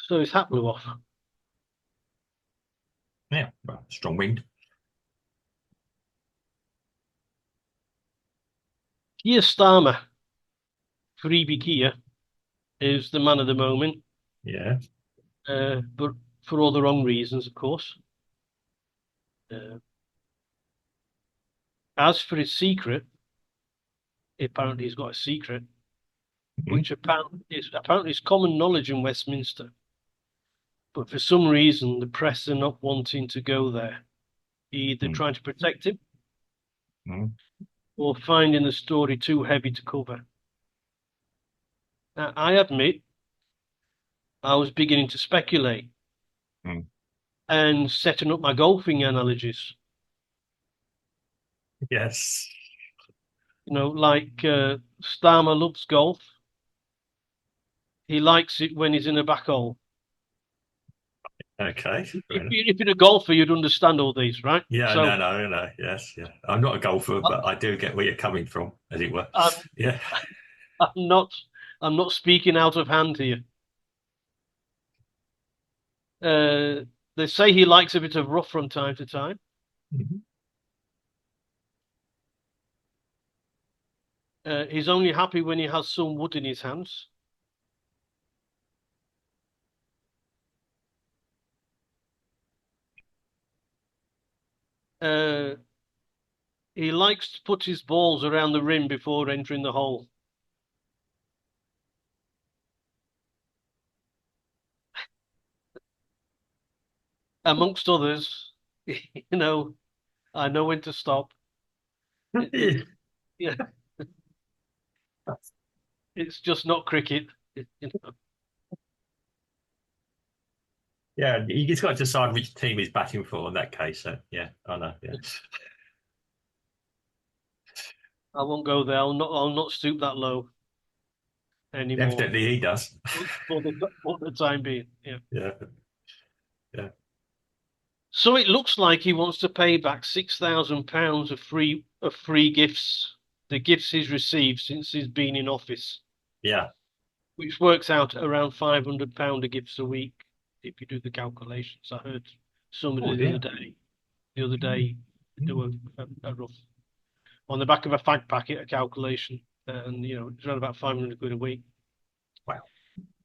So his hat blew off. Yeah, well, strong wind. Keir Starmer, freebie Keir, is the man of the moment, Yeah. but for all the wrong reasons, of course. Uh, as for his secret, apparently he's got a secret, Mhm. which apparently is common knowledge in Westminster. But for some reason, the press are not wanting to go there, either Mm. trying to protect him Mm. or finding the story too heavy to cover. Now, I admit I was beginning to speculate Mm. and setting up my golfing analogies. Yes. Like Starmer loves golf. He likes it when he's in a back hole. Okay. Fair enough. If you're a golfer, you'd understand all these, right? Yeah, So no. Yes, yeah. I'm not a golfer, I- but I do get where you're coming from, as it were. I'm, Yeah. I'm not I'm not speaking out of hand here. Uh, they say he likes a bit of rough from time to time. Mhm. He's only happy when he has some wood in his hands. Uh, he likes to put his balls around the rim before entering the hole. Amongst others, I know when to stop. It, yeah, it's just not cricket. You know. Yeah, he's got to decide which team he's batting for in that case. So yeah, I know. Yeah, I won't go there. I'll not stoop that low anymore evidently he does. for the time being. Yeah. Yeah, yeah. So it looks like he wants to pay back £6,000 of free gifts, the gifts he's received since he's been in office, Yeah. which works out around £500 of gifts a week if you do the calculations. I heard Oh somebody the other dear. day the other day do Mm. a rough on the back of a fag packet a calculation, and it's around about 500 quid a week. Wow.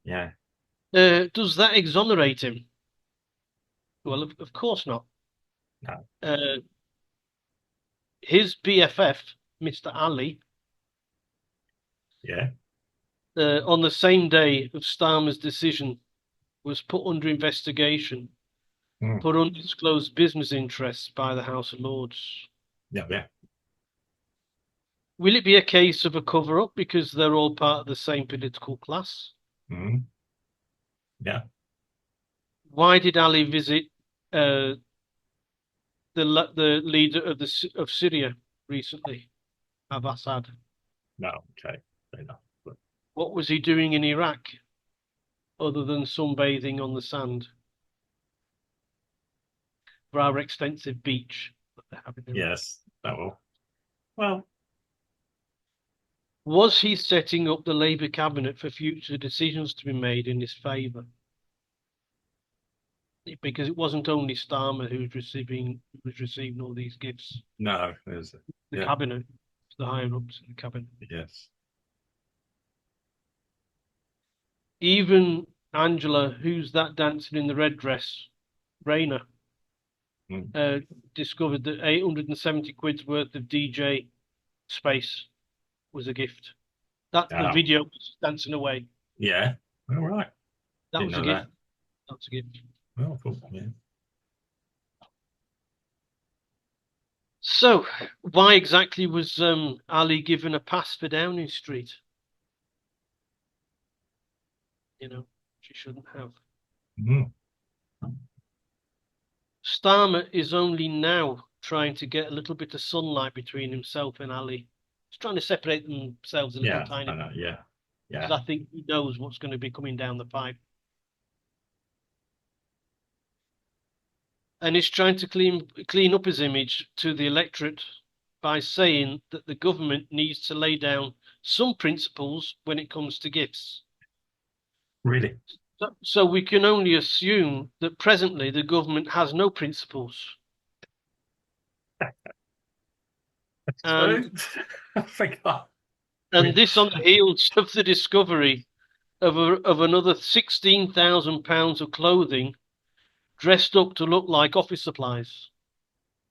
Yeah. Does that exonerate him? Well, of course not. No. Uh, his BFF, Mr. Ali, Yeah. on the same day of Starmer's decision, was put under investigation Mm. for undisclosed business interests by the House of Lords. Yeah. Yeah. Will it be a case of a cover up because they're all part of the same political class? Mm. Yeah. Why did Ali visit uh, the leader of Syria recently, Assad? No. Okay. Fair enough. But, What was he doing in Iraq other than sunbathing on the sand for our extensive beach that they have in Iraq? yes. That will. Well. Was he setting up the Labour cabinet for future decisions to be made in his favour? Because it wasn't only Starmer who was receiving all these gifts. No. There's. The Yeah. cabinet, the higher ups in the cabinet. Yes. Even Angela, who's that dancing in the red dress, Rainer, Mm. uh, discovered that 870 quid's worth of DJ space was a gift. That the Oh. video was dancing away. Yeah. All right. That Didn't was a know gift. that. That's a gift. Well, cool. Yeah. So, why exactly was Ali given a pass for Downing Street? She shouldn't have. Mm. Starmer is only now trying to get a little bit of sunlight between himself and Ali. He's trying to separate themselves a little Yeah. tiny I know. bit Yeah. because Yeah. I think he knows what's going to be coming down the pipe. And he's trying to clean up his image to the electorate by saying that the government needs to lay down some principles when it comes to gifts. Really. So we can only assume that presently the government has no principles, and So I forgot. and this on the heels of the discovery of another £16,000 of clothing dressed up to look like office supplies.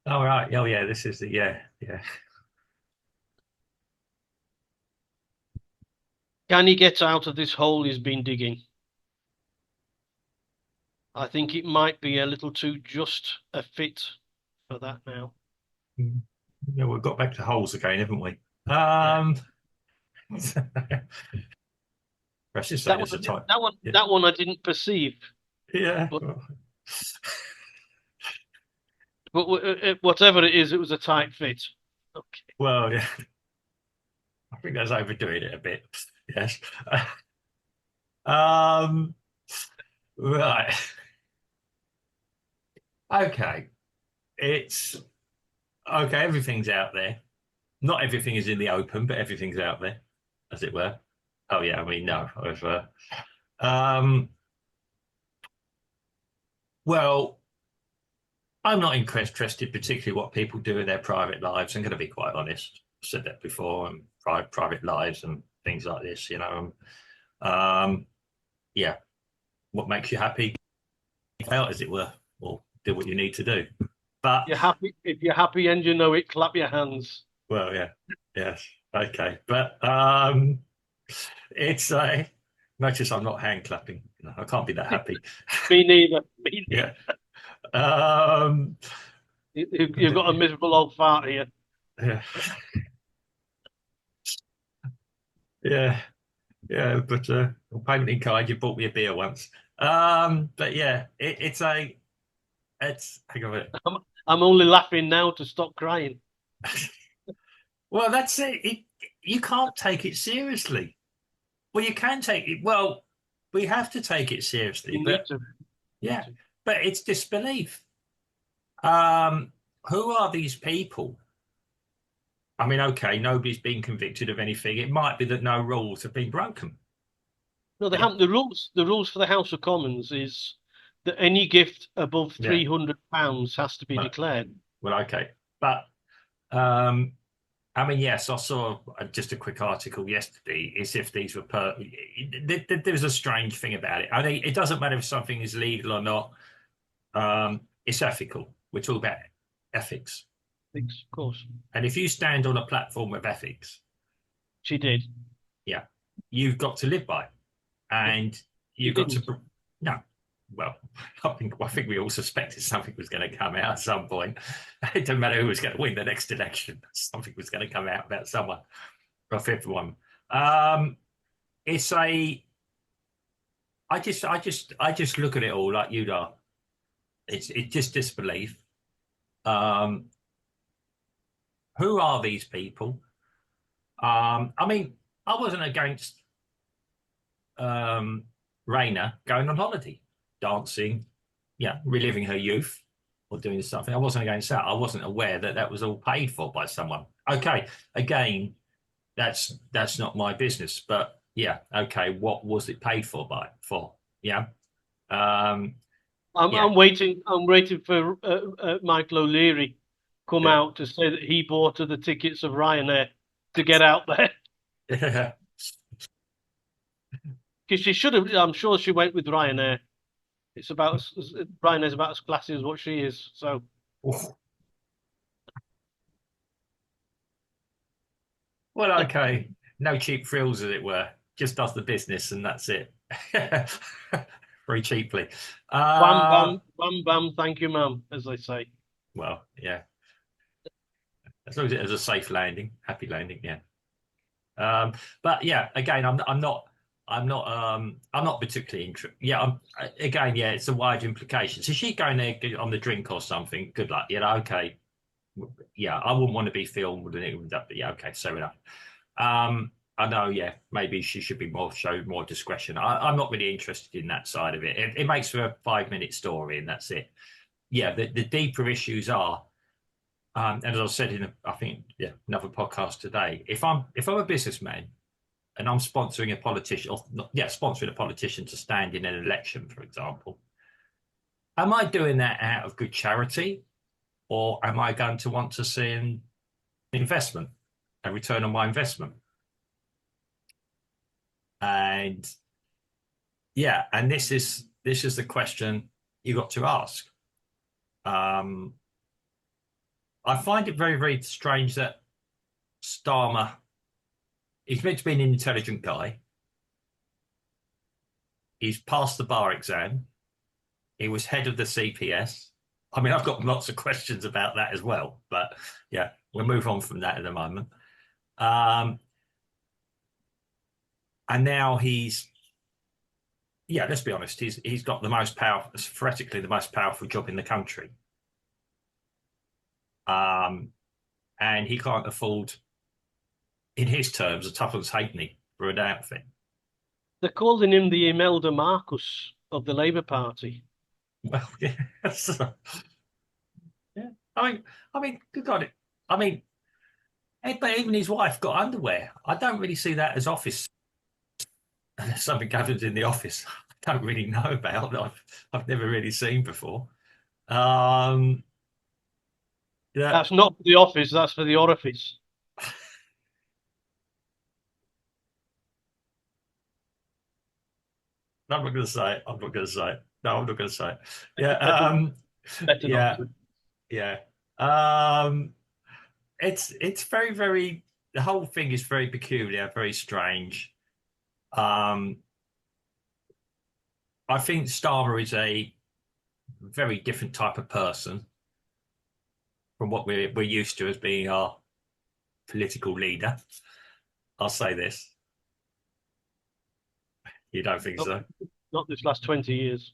All right. Oh yeah, this is the yeah, yeah. Can he get out of this hole he's been digging? I think it might be a little too just a fit for that now. Yeah, we've got back to holes again, haven't we? Yeah, I should say that one, there's a type. Yeah. that one I didn't perceive, Yeah. but whatever it is, it was a tight fit. Okay. Well, yeah. I think that's overdoing it a bit. Yes. Um, right. Okay. It's okay. Everything's out there. Not everything is in the open, but everything's out there, as it were. Oh yeah. I mean, no. Um, well, I'm not interested particularly what people do in their private lives. I'm going to be quite honest. I've said that before, and private lives and things like this. Um, yeah. What makes you happy? Out, as it were, or do what you need to do. But You're happy if you're happy and you know it, clap your hands. well, yeah, yes, okay. But it's a notice I'm not hand clapping. No, I can't be that happy. Me neither. Me Yeah. neither. Um, You've got a miserable old fart here. yeah, yeah, yeah. But payment in kind. You bought me a beer once. But yeah, it's hang on a minute. I'm only laughing now to stop crying. Well, that's it. You can't take it seriously. Well, you can take it. Well, we have to take it seriously, You need but to. Need yeah, to. but it's disbelief. Um, who are these people? I mean, okay, nobody's been convicted of anything. It might be that no rules have been broken. No, they Yeah, haven't. The rules for the House of Commons is that any gift above yeah. £300 has to be Well, declared. well, okay, but um, I mean, yes, I saw just a quick article yesterday. Is if these were there's a strange thing about it. I mean, it doesn't matter if something is legal or not. It's ethical. We're talking about ethics. Of course, And if you stand on a platform of ethics, she did. yeah, you've got to live by it. But And she you've got didn't. to, no, well, I think we all suspected something was going to come out at some point. It doesn't matter who was going to win the next election, something was going to come out about someone, a fifth one. Um, it's a, I just look at it all like you are. It's just disbelief. Um, who are these people? I mean, I wasn't against um, Raina going on holiday, dancing, yeah, reliving her youth or doing something. I wasn't against that. I wasn't aware that that was all paid for by someone. Okay, again, that's not my business. But yeah, okay, what was it paid for by for? Yeah, um, yeah. I'm waiting. I'm waiting for Michael O'Leary come Yeah. out to say that he bought her the tickets of Ryanair to get out there because she should have. I'm sure she went with Ryanair. It's about Ryanair's about as classy as what she is. So Well, okay, no cheap frills, as it were. Just does the business, and that's it. Very cheaply. wham Uh, bam bam bam. Thank you, ma'am, as they say. well, yeah. As long as it was a safe landing, happy landing, yeah. Um, but yeah, again, I'm not particularly interested. Yeah, again, yeah, it's a wide implication. So she going there on the drink or something. Good luck. Okay. Yeah, I wouldn't want to be filmed and it would, but yeah, okay, fair enough. I know, yeah, maybe she should be show more discretion. I'm not really interested in that side of it. It makes for a 5 minute story and that's it. Yeah, the deeper issues are. And as I said in, I think, yeah, another podcast today, if I'm a businessman and I'm sponsoring a politician, or yeah, sponsoring a politician to stand in an election, for example, am I doing that out of good charity, or am I going to want to see an investment, a return on my investment? And yeah, and this is the question you got to ask. Um, I find it very, very strange that Starmer, he's meant to be an intelligent guy. He's passed the bar exam. He was head of the CPS. I mean, I've got lots of questions about that as well, but yeah, we'll move on from that at the moment. Um, and now yeah, let's be honest, he's got the most powerful, theoretically the most powerful job in the country. Um, and he can't afford, in his terms, a tuppence halfpenny for an outfit. They're calling him the Imelda Marcus of the Labour Party. Well, yeah, yeah. I mean, good God, I mean, but even his wife got underwear. I don't really see that as office. Something happens in the office. I don't really know about. I've never really seen before. Um, yeah, That's not for the office, that's for the orifice. I'm not going to say it. I'm not going to say it. No, I'm not going to say it. Yeah, Better, better not yeah, to. yeah. Um, it's very, very. The whole thing is very peculiar, very strange. Um, I think Starmer is a very different type of person from what we're used to as being our political leader. I'll say this. You don't think Not, so? not this last 20 years.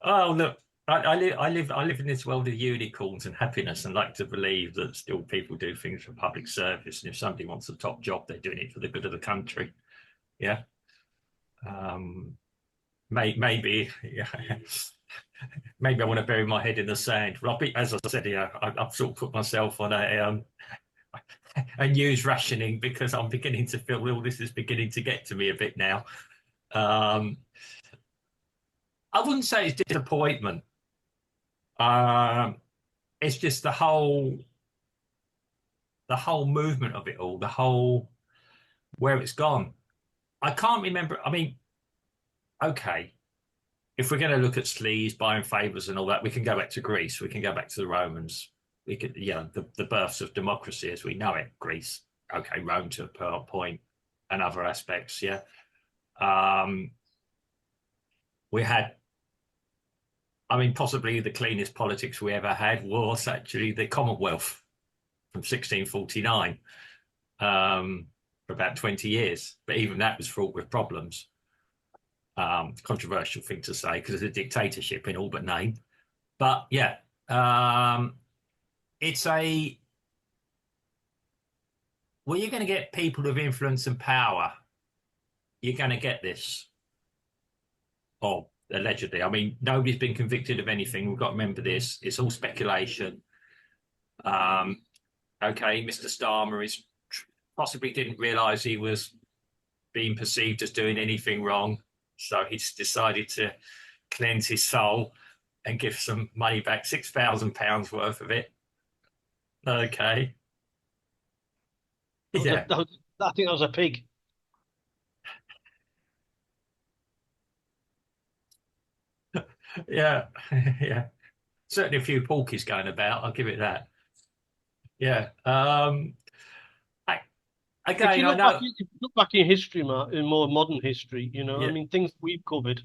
Oh, look, I live in this world of unicorns and happiness, and like to believe that still people do things for public service. And if somebody wants a top job, they're doing it for the good of the country. Yeah. Um, maybe, yeah. Maybe I want to bury my head in the sand. Well, as I said, yeah, I've sort of put myself on a news rationing because I'm beginning to feel, well, this is beginning to get to me a bit now. Um, I wouldn't say it's disappointment. Um, it's just the whole movement of it all, the whole where it's gone. I can't remember. I mean, okay, if we're going to look at sleaze, buying favors, and all that, we can go back to Greece. We can go back to the Romans. We could, the births of democracy as we know it. Greece, okay, Rome to a point, and other aspects. Yeah, um, we had. I mean, possibly the cleanest politics we ever had was actually the Commonwealth from 1649. For about 20 years. But even that was fraught with problems. Controversial thing to say because it's a dictatorship in all but name. But yeah, it's a well, you're going to get people of influence and power. You're going to get this. Or allegedly. I mean, nobody's been convicted of anything. We've got to remember this. It's all speculation. Um, okay, Mr. Starmer is possibly didn't realize he was being perceived as doing anything wrong. So he's decided to cleanse his soul and give some money back, £6,000 worth of it. Okay. Yeah. I think that was a pig. Yeah. Yeah. Certainly a few porkies going about. I'll give it that. Yeah. I, If again, you I look back, know. if you look back in history, Mark, in more modern history, I Yeah. mean, things we've covered,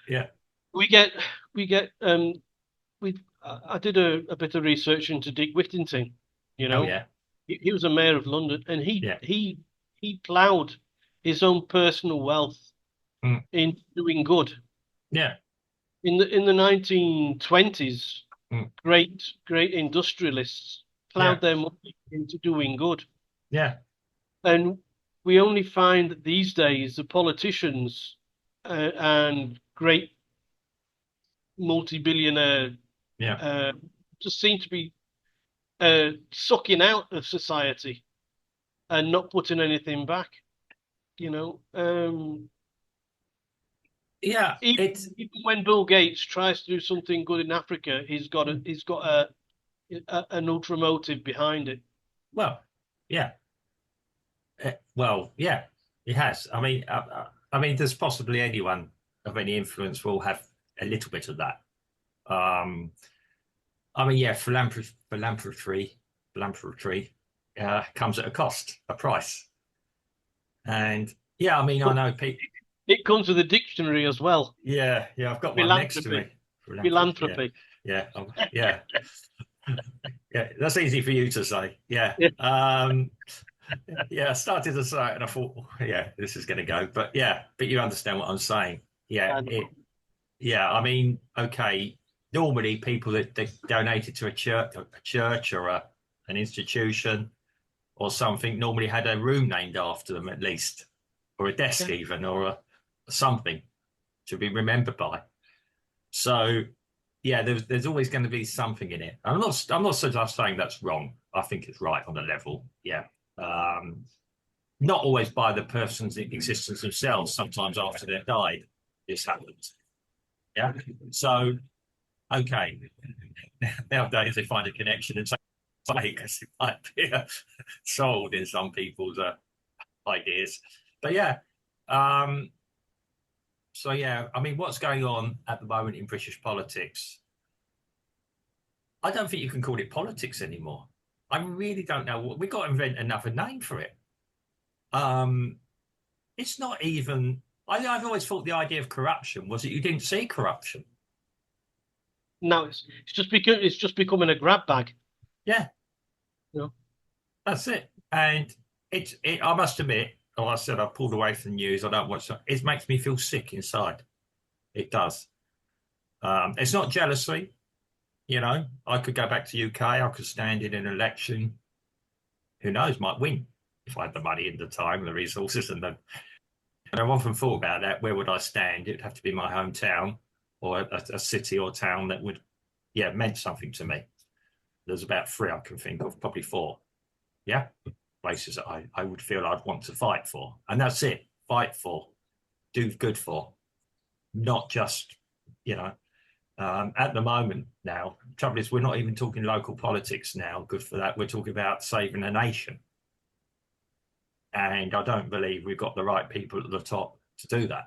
Yeah. we get, we get, I did a bit of research into Dick Whittington, you Oh, know, yeah. he was a mayor of London, and Yeah. he ploughed his own personal wealth Mm. into doing good. Yeah. In the 1920s, Mm. great industrialists Yeah. ploughed their money into doing good. Yeah. And we only find that these days the politicians and great multi-billionaire Yeah. uh, just seem to be sucking out of society and not putting anything back. You know, Yeah, even, it's even when Bill Gates tries to do something good in Africa, he's got an ultra motive behind it. well, yeah, well, yeah, it has. I mean, there's possibly anyone of any influence will have a little bit of that. Um, I mean, yeah, philanthropy comes at a cost, a price, and yeah, I mean, I But know people. it comes with a dictionary as well. Yeah, yeah, I've got one next to me. Philanthropy, Philanthropy, yeah, philanthropy. yeah, yeah, yeah. That's easy for you to say. Yeah, Yeah, yeah. I started to say it, and I thought, oh, yeah, this is going to go. But yeah, but you understand what I'm saying. Yeah, I know. yeah. I mean, okay. Normally, people that donated to a church or an institution or something normally had a room named after them at least, or a desk Yeah, even, or something to be remembered by. So yeah, there's always going to be something in it. I'm not saying that's wrong. I think it's right on the level. Yeah. Um, Not always by the person's existence themselves. Sometimes after they've died, this happens. Yeah. So okay. Nowadays they find a connection and say because it might be sold in some people's ideas. But yeah. Um, so yeah, I mean, what's going on at the moment in British politics? I don't think you can call it politics anymore. I really don't know what we've got to invent another name for it. Um, it's not even. I've always thought the idea of corruption was that you didn't see corruption. now it's just becoming a grab bag. Yeah, You know, that's it. And it. I must admit, like I said, I pulled away from the news. I don't watch it. It makes me feel sick inside. It does. It's not jealousy. You know, I could go back to UK. I could stand in an election. Who knows? Might win if I had the money and the time, the resources, and I've often thought about that. Where would I stand? It'd have to be my hometown or a city or town that would, yeah, meant something to me. There's about three I can think of, probably four. Yeah, places that I would feel I'd want to fight for. And that's it. Fight for, do good for, not just, you know, at the moment now, trouble is we're not even talking local politics now. Good for that. We're talking about saving a nation. And I don't believe we've got the right people at the top to do that.